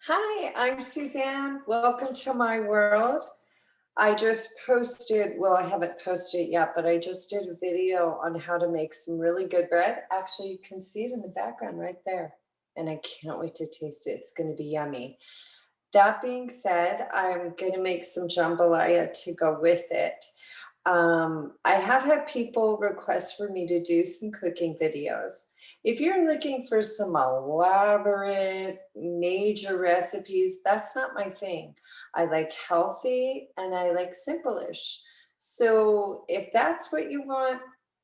Hi, I'm Suzanne. Welcome to my world. I just posted, well, I haven't posted it yet, but I just did a video on how to make some really good bread. Actually, you can see it in the background right there. And I can't wait to taste it. It's going to be yummy. That being said, I'm going to make some jambalaya to go with it. I have had people request for me to do some cooking videos. If you're looking for some elaborate, major recipes, that's not my thing. I like healthy and I like simple-ish. So if that's what you want,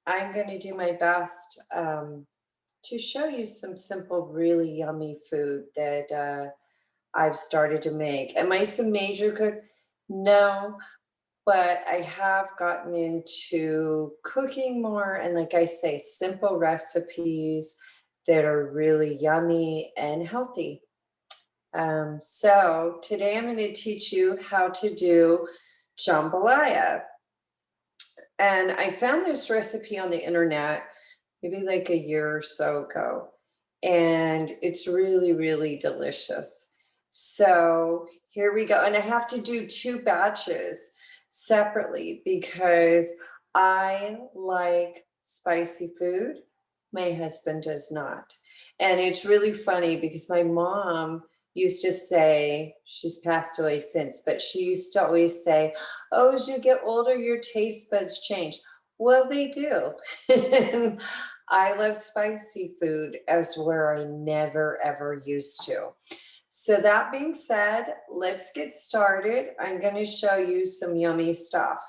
I'm going to do my best to show you some simple, really yummy food that I've started to make. Am I some major cook? No, but I have gotten into cooking more and, like I say, simple recipes that are really yummy and healthy. So today I'm going to teach you how to do jambalaya. And I found this recipe on the internet maybe like a year or so ago. And it's really, really delicious. So here we go. And I have to do two batches separately because I like spicy food. My husband does not. And it's really funny because my mom used to say, she's passed away since, but she used to always say, oh, as you get older, your taste buds change. Well, they do. I love spicy food as where I never ever used to. So that being said, let's get started. I'm going to show you some yummy stuff.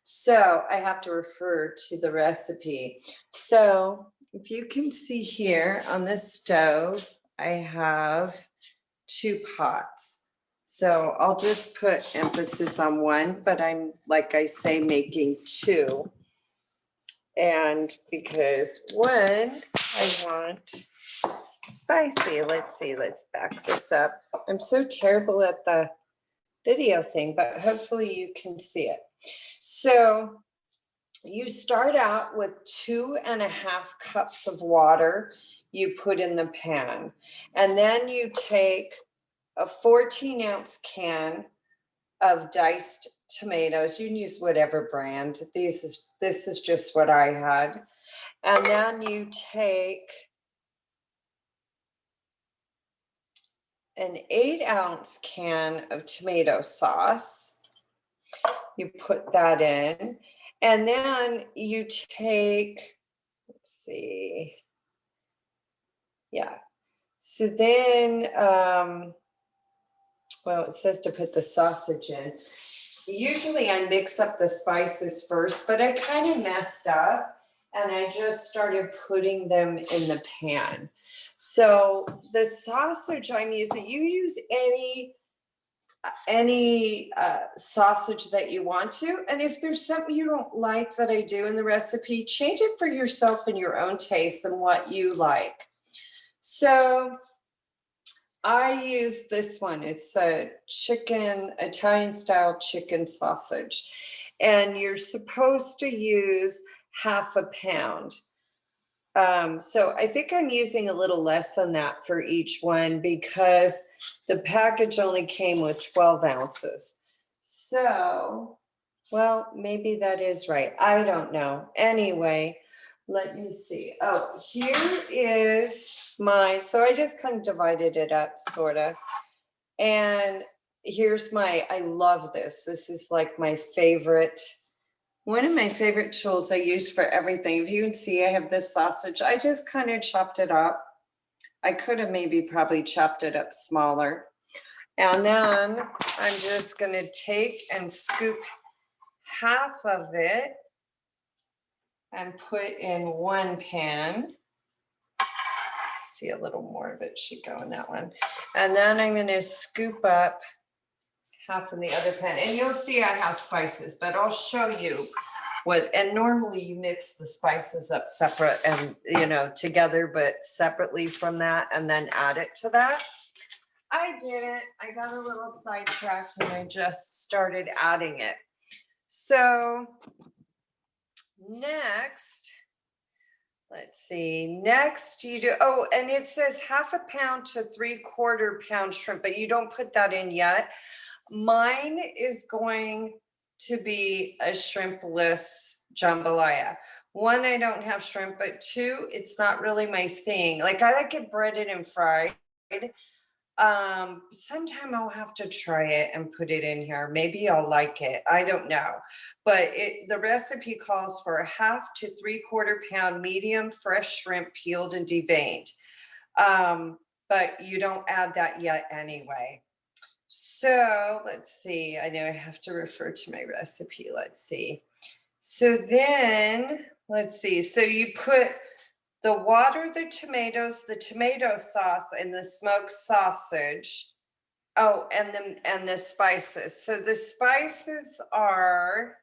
So I have to refer to the recipe. So if you can see here on the stove, I have two pots. So I'll just put emphasis on one, but I'm, like I say, making two. And because one, I want spicy. Let's see, let's back this up. I'm so terrible at the video thing, but hopefully you can see it. So you start out with 2.5 cups of water you put in the pan. And then you take a 14-ounce can of diced tomatoes. You can use whatever brand. This is just what I had. And then you take an 8-ounce can of tomato sauce. You put that in. And then you take, let's see. Yeah. So then, well, it says to put the sausage in. Usually I mix up the spices first, but I kind of messed up and I just started putting them in the pan. So the sausage I'm using, you use any sausage that you want to. And if there's something you don't like that I do in the recipe, change it for yourself and your own taste and what you like. So I use this one. It's a chicken, Italian style chicken sausage. And you're supposed to use 1/2 pound. So I think I'm using a little less than that for each one because the package only came with 12 ounces. So, well, maybe that is right. I don't know. Anyway, let me see. Oh, here is my, so I just kind of divided it up sort of. And here's my, I love this. This is like my favorite, one of my favorite tools I use for everything. If you can see, I have this sausage. I just kind of chopped it up. I could have maybe probably chopped it up smaller. And then I'm just going to take and scoop half of it and put in one pan. See, a little more of it should go in that one. And then I'm going to scoop up half in the other pan. And you'll see I have spices, but I'll show you what, and normally you mix the spices up separate and, you know, together, but separately from that, and then add it to that. I didn't. I got a little sidetracked and I just started adding it. So next, Let's see. Next, you do, oh, and it says 1/2 pound to 3/4 pound shrimp, but you don't put that in yet. Mine is going to be a shrimpless jambalaya. One, I don't have shrimp, but two, it's not really my thing. Like I like it breaded and fried. Sometime I'll have to try it and put it in here. Maybe I'll like it. I don't know. But the recipe calls for a 1/2 to 3/4 pound medium fresh shrimp peeled and deveined. But you don't add that yet anyway. So let's see. I know I have to refer to my recipe. Let's see. So then let's see. So you put the water, the tomatoes, the tomato sauce, and the smoked sausage. Oh, and the spices. So the spices are,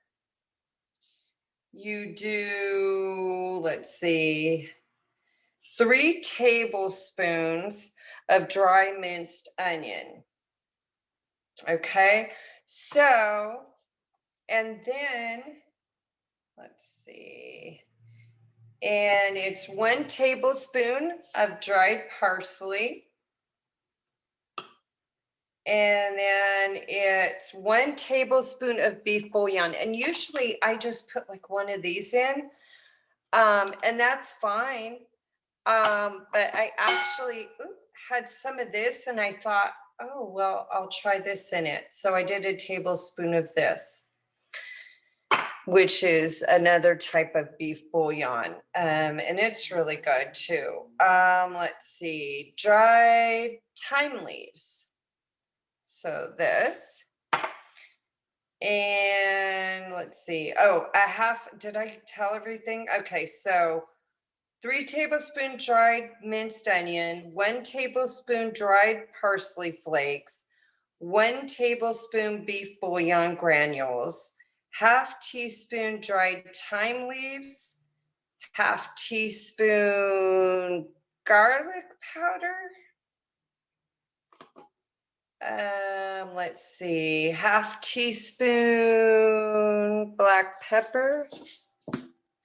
you do, let's see, 3 tablespoons of dry minced onion. Okay, so, and then let's see, and it's 1 tablespoon of dried parsley. And then it's 1 tablespoon of beef bouillon. And usually I just put like one of these in, and that's fine. But I actually had some of this and I thought, oh, well, I'll try this in it. So I did a tablespoon of this, which is another type of beef bouillon. And it's really good too. Let's see, dried thyme leaves. So this, and let's see. Oh, a half, did I tell everything? Okay, so 3 tablespoons dried minced onion, 1 tablespoon dried parsley flakes, 1 tablespoon beef bouillon granules, 1/2 teaspoon dried thyme leaves, 1/2 teaspoon garlic powder. Let's see, 1/2 teaspoon black pepper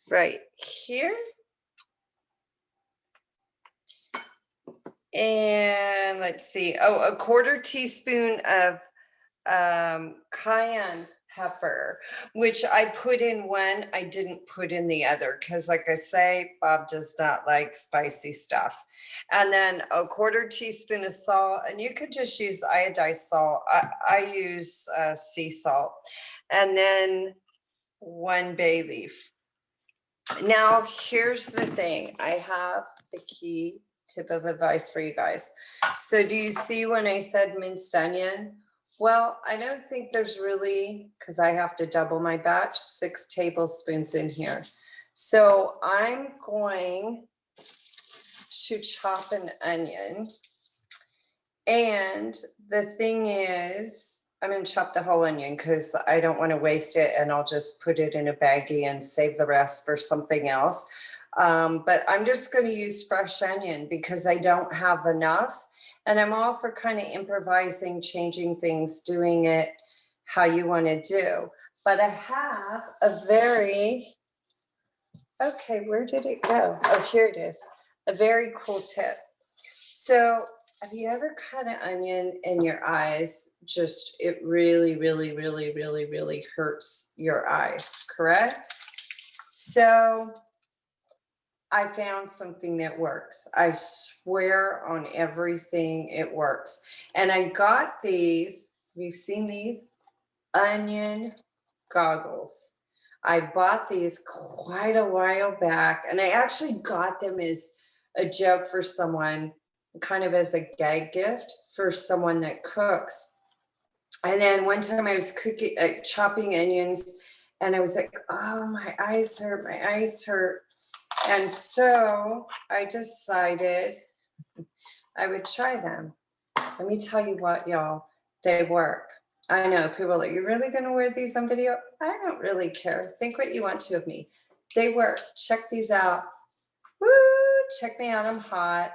right here. And let's see, oh, a 1/4 teaspoon of cayenne pepper, which I put in one, I didn't put in the other because like I say, Bob does not like spicy stuff. And then a 1/4 teaspoon of salt, and you could just use iodized salt. I use sea salt. And then 1 bay leaf. Now here's the thing, I have a key tip of advice for you guys. So do you see when I said minced onion? Well, I don't think there's really, because I have to double my batch, 6 tablespoons in here. So I'm going to chop an onion. And the thing is, I'm going to chop the whole onion because I don't want to waste it, and I'll just put it in a baggie and save the rest for something else. But I'm just going to use fresh onion because I don't have enough. And I'm all for kind of improvising, changing things, doing it how you want to do. But I have a very, okay, where did it go? Oh, here it is. A very cool tip. So have you ever cut an onion and your eyes just, it really, really, really, really, really hurts your eyes, correct? So I found something that works. I swear on everything it works. And I got these, have you seen these? Onion goggles. I bought these quite a while back, and I actually got them as a joke for someone, kind of as a gag gift for someone that cooks. And then one time I was cooking, chopping onions, and I was like, oh, my eyes hurt, my eyes hurt. And so I decided I would try them. Let me tell you what, y'all, they work. I know people are like, you're really going to wear these on video? I don't really care. Think what you want to of me. They work. Check these out. Woo, check me out. I'm hot.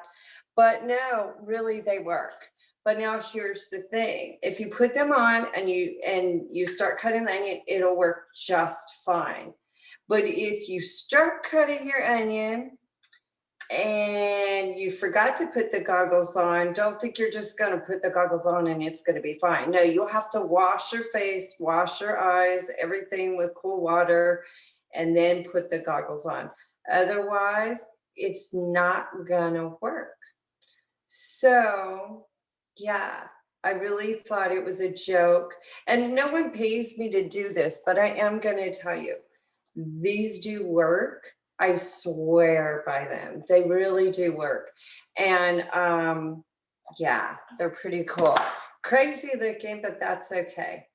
But no, really, they work. But now here's the thing. If you put them on and you start cutting the onion, it'll work just fine. But if you start cutting your onion and you forgot to put the goggles on, don't think you're just going to put the goggles on and it's going to be fine. No, you'll have to wash your face, wash your eyes, everything with cool water, and then put the goggles on. Otherwise, it's not going to work. So, yeah, I really thought it was a joke. And no one pays me to do this, but I am going to tell you, these do work. I swear by them. They really do work. And yeah, they're pretty cool. Crazy looking, but that's okay.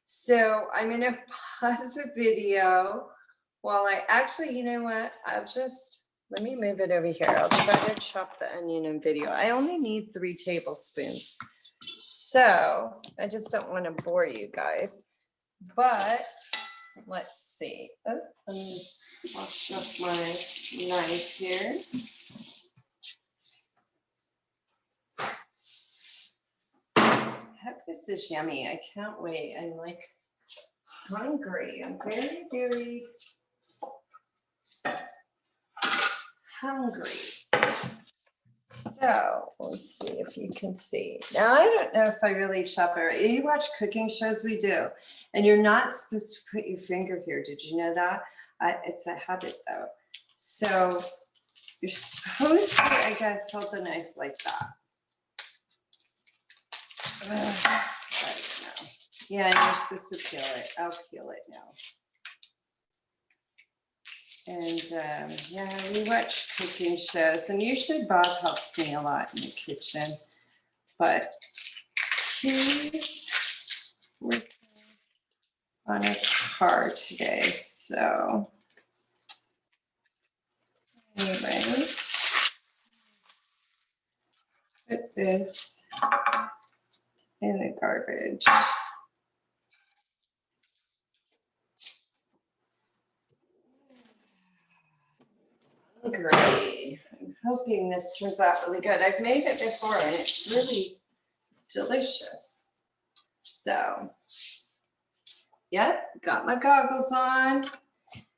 So I'm going to pause the video while I actually, you know what? Let me move it over here. I'll try to chop the onion in video. I only need 3 tablespoons. So I just don't want to bore you guys. But let's see. Oh, let me wash up my knife here. I hope this is yummy. I can't wait. I'm like hungry. I'm very, very hungry. So let's see if you can see. Now, I don't know if I really chop it. You watch cooking shows, we do. And you're not supposed to put your finger here. Did you know that? It's a habit though. So you're supposed to, I guess, hold the knife like that. I don't know. Yeah, and you're supposed to peel it. I'll peel it now. And yeah, we watch cooking shows, and usually Bob helps me a lot in the kitchen, but he's working on a car today. So anyway, put this in the garbage. Great. I'm hoping this turns out really good. I've made it before and it's really delicious. So, yep, got my goggles on.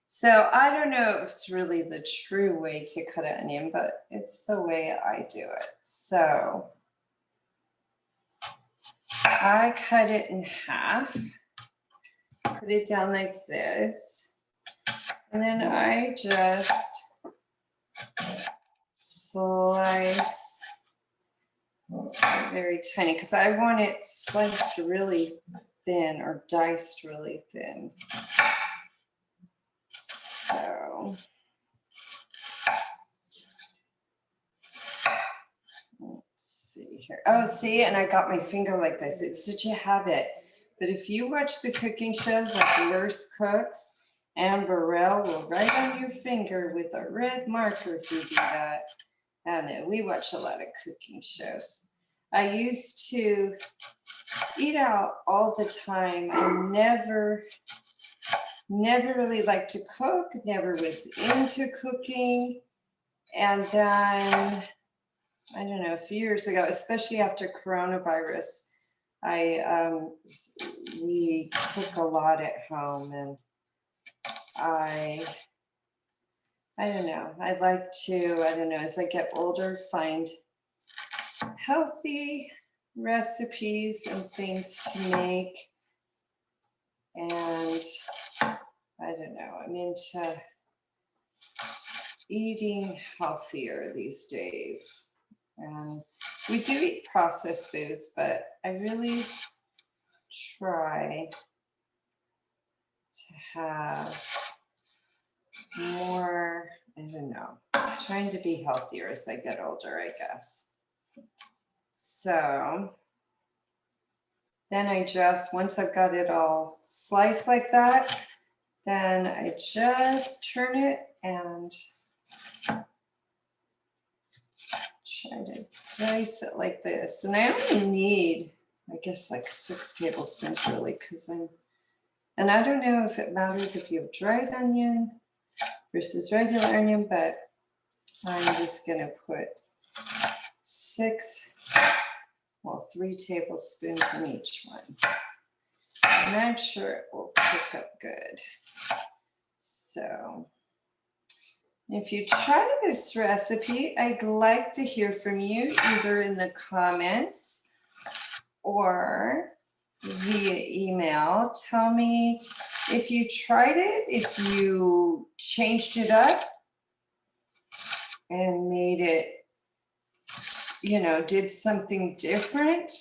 So I don't know if it's really the true way to cut an onion, but it's the way I do it. So I cut it in half, put it down like this, and then I just slice very tiny because I want it sliced really thin or diced really thin. So let's see here. Oh, see, and I got my finger like this. It's such a habit. But if you watch the cooking shows like Nurse Cooks, Anne Burrell will write on your finger with a red marker if you do that. I know, we watch a lot of cooking shows. I used to eat out all the time. I never really liked to cook, never was into cooking. And then, I don't know, a few years ago, especially after coronavirus, we cook a lot at home, and I don't know, I'd like to, I don't know, as I get older, find healthy recipes and things to make. And I don't know, I'm into eating healthier these days. And we do eat processed foods, but I really try to have more, I don't know, trying to be healthier as I get older, I guess. So then I just, once I've got it all sliced like that, then I just turn it and try to dice it like this. And I only need, I guess, like 6 tablespoons really, because and I don't know if it matters if you have dried onion versus regular onion, but I'm just gonna put 3 tablespoons in each one. And I'm sure it will cook up good. So If you try this recipe, I'd like to hear from you either in the comments or via email. Tell me if you tried it, if you changed it up and made it, you know, did something different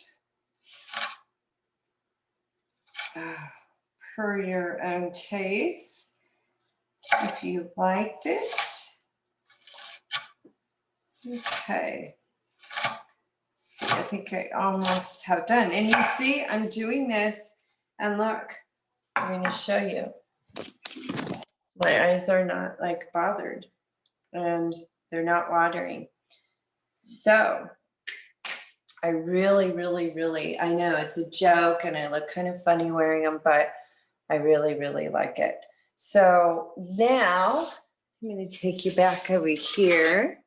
per your own taste. If you liked it. Okay. See, I think I almost have done. And you see, I'm doing this, and look, I'm going to show you. My eyes are not like bothered, and they're not watering. So I really, really, really, I know it's a joke and I look kind of funny wearing them, but I really, really like it. So now I'm going to take you back over here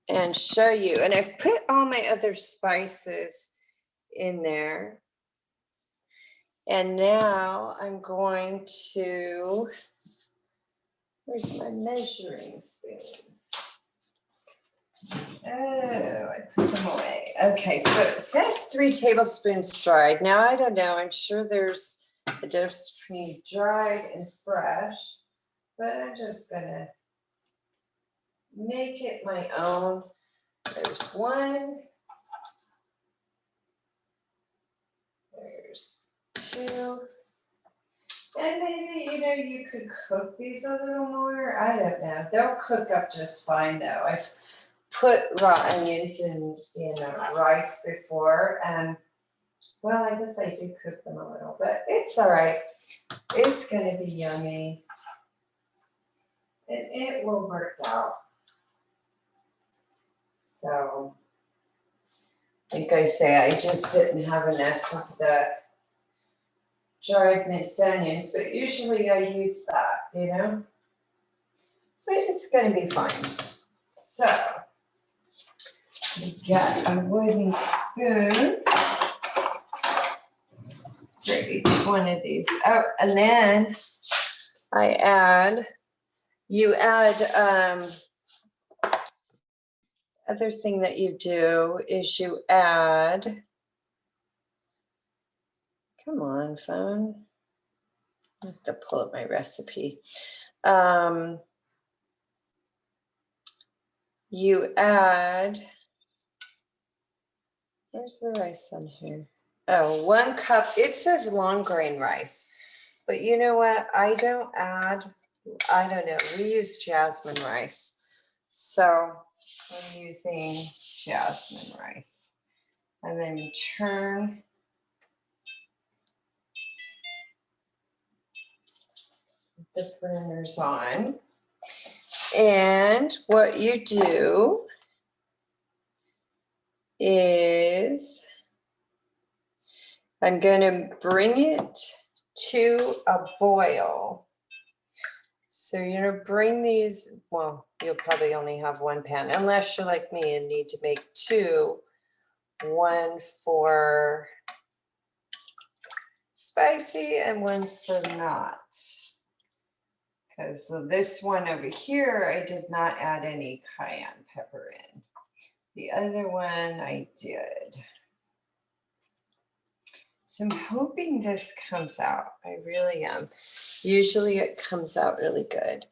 and show you. And I've put all my other spices in there. And now I'm going to, where's my measuring spoons? Oh, I put them away. Okay, so it says 3 tablespoons dried. Now, I don't know. I'm sure there's a difference between dried and fresh, but I'm just going to make it my own. There's 1. There's 2. And maybe, you know, you could cook these a little more. I don't know. They'll cook up just fine, though. I've put raw onions in rice before, and well, I guess I do cook them a little, but it's all right. It's going to be yummy, and it will work out. So, like I say, I just didn't have enough of the dried minced onions, but usually I use that, you know. But it's going to be fine. So, we got a wooden spoon for each one of these. Oh, and then you add, other thing that you do is you add, come on, phone. I have to pull up my recipe. You add, where's the rice on here? Oh, 1 cup. It says long grain rice, but you know what? I don't know. We use jasmine rice. So I'm using jasmine rice. And then you turn the burners on. And what you do is I'm going to bring it to a boil. So you're going to bring these, well, you'll probably only have 1 pan, unless you're like me and need to make 2, 1 for spicy and 1 for not. Because this one over here, I did not add any cayenne pepper in. The other one I did. So I'm hoping this comes out. I really am. Usually it comes out really good.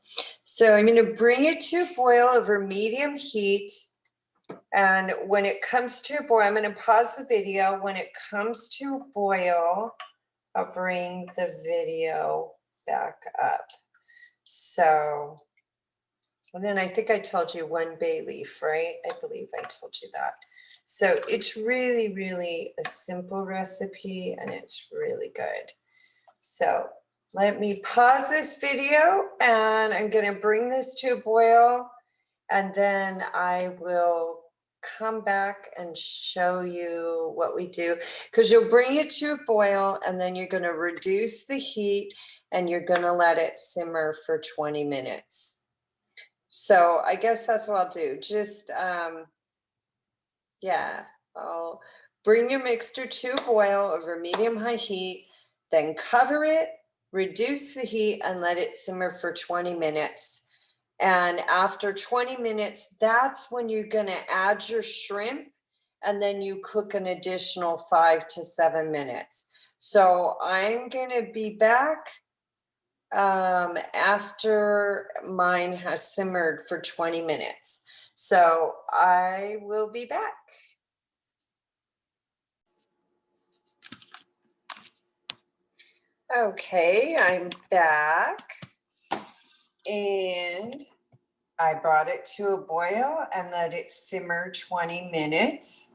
So I'm going to bring it to a boil over medium heat. And when it comes to a boil, I'm going to pause the video. When it comes to a boil, I'll bring the video back up. So, and then I think I told you 1 bay leaf, right? I believe I told you that. So it's really, really a simple recipe, and it's really good. So let me pause this video, and I'm going to bring this to a boil, and then I will come back and show you what we do, because you'll bring it to a boil, and then you're going to reduce the heat, and you're going to let it simmer for 20 minutes. So I guess that's what I'll do. Just, yeah, I'll bring your mixture to a boil over medium-high heat, then cover it, reduce the heat, and let it simmer for 20 minutes. And after 20 minutes, that's when you're going to add your shrimp, and then you cook an additional 5 to 7 minutes. So I'm going to be back after mine has simmered for 20 minutes. So I will be back. Okay, I'm back, and I brought it to a boil and let it simmer 20 minutes.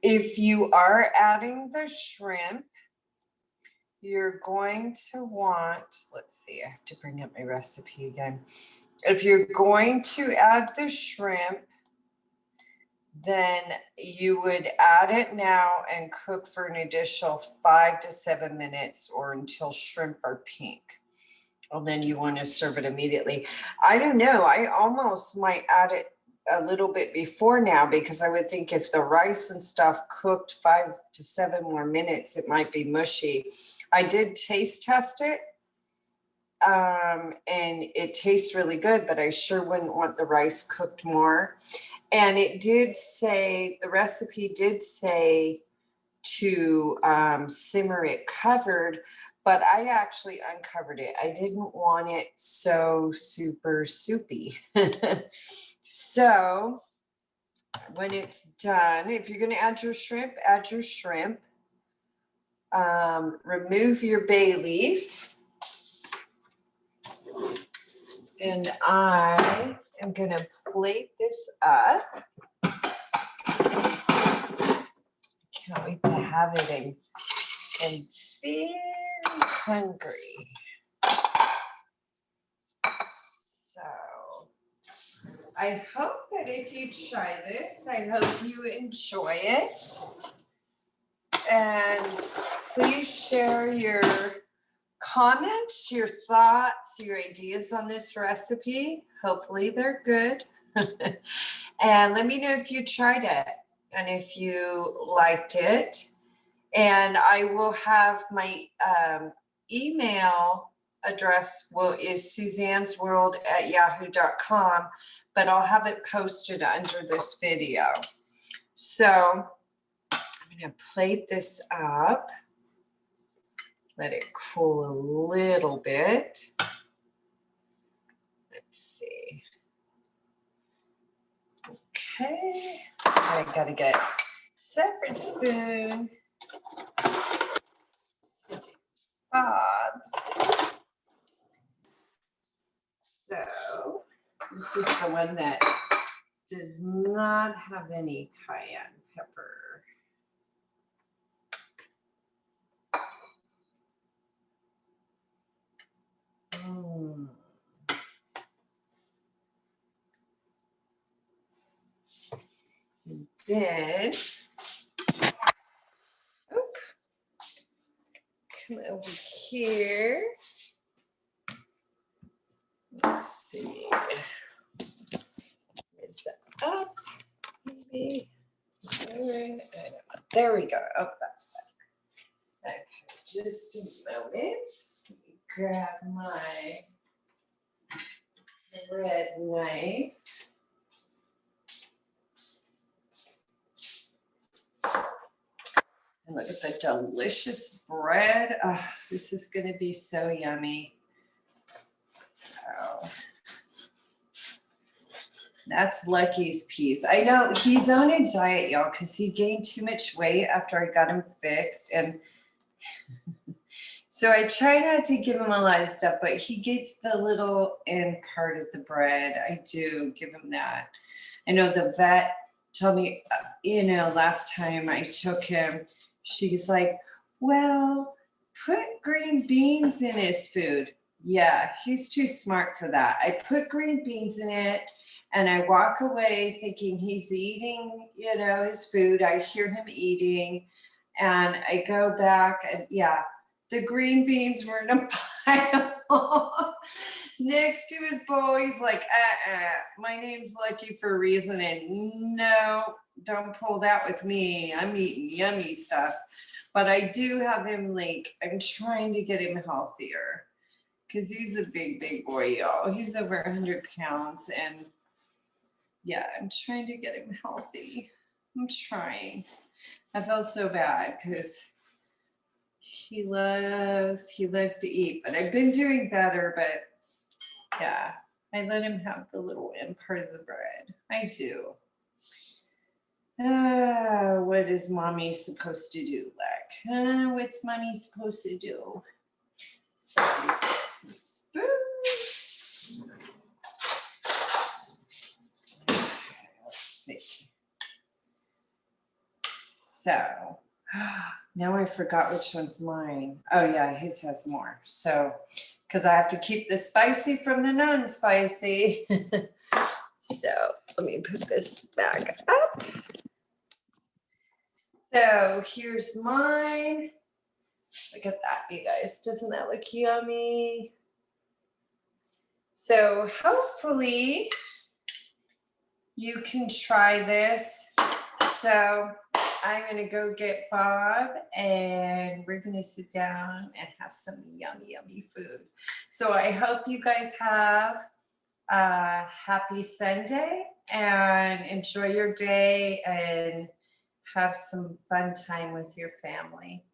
If you are adding the shrimp, you're going to want, let's see, I have to bring up my recipe again. If you're going to add the shrimp, then you would add it now and cook for an additional 5 to 7 minutes or until shrimp are pink. And then you want to serve it immediately. I don't know. I almost might add it a little bit before now, because I would think if the rice and stuff cooked 5 to 7 more minutes, it might be mushy. I did taste test it, and it tastes really good, but I sure wouldn't want the rice cooked more. And it did say, the recipe did say to simmer it covered, but I actually uncovered it. I didn't want it so super soupy. So when it's done, if you're going to add your shrimp, add your shrimp. Remove your bay leaf. And I am going to plate this up. Can't wait to have it, and very hungry. So I hope that if you try this, I hope you enjoy it. And please share your comments, your thoughts, your ideas on this recipe. Hopefully they're good. And let me know if you tried it and if you liked it. And I will have my email address is Suzannesworld@yahoo.com, but I'll have it posted under this video. So I'm going to plate this up. Let it cool a little bit. Let's see. Okay. I got to get a separate spoon. Bob's. So this is the one that does not have any cayenne pepper. And then, come over here. Let's see. Is that up? Maybe. I don't know. There we go. Oh, that's better. Okay, just a moment. Let me grab my red knife. And look at the delicious bread. Oh, this is going to be so yummy. So that's Lucky's piece. I know he's on a diet, y'all, because he gained too much weight after I got him fixed. And so I try not to give him a lot of stuff, but he gets the little end part of the bread. I do give him that. I know the vet told me, last time I took him, she's like, well, put green beans in his food. Yeah, he's too smart for that. I put green beans in it, and I walk away thinking he's eating, his food. I hear him eating, and I go back, and yeah, the green beans were in a pile next to his bowl. He's like, my name's Lucky for a reason, and no, don't pull that with me. I'm eating yummy stuff. But I do have him I'm trying to get him healthier. because he's a big boy, y'all. He's over 100 pounds, and yeah, I'm trying to get him healthy. I'm trying. I feel so bad because he loves to eat, but I've been doing better. But yeah, I let him have the little end part of the bread. I do. What is mommy supposed to do, Leck? What's mommy supposed to do? So let me get some spoons. Let's see. So now I forgot which one's mine. Oh yeah, his has more. So, because I have to keep the spicy from the non-spicy. So let me put this back up. So here's mine. Look at that, you guys. Doesn't that look yummy? So hopefully you can try this. So I'm going to go get Bob and we're going to sit down and have some yummy food. So I hope you guys have a happy Sunday and enjoy your day and have some fun time with your family.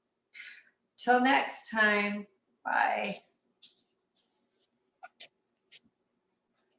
Till next time, bye.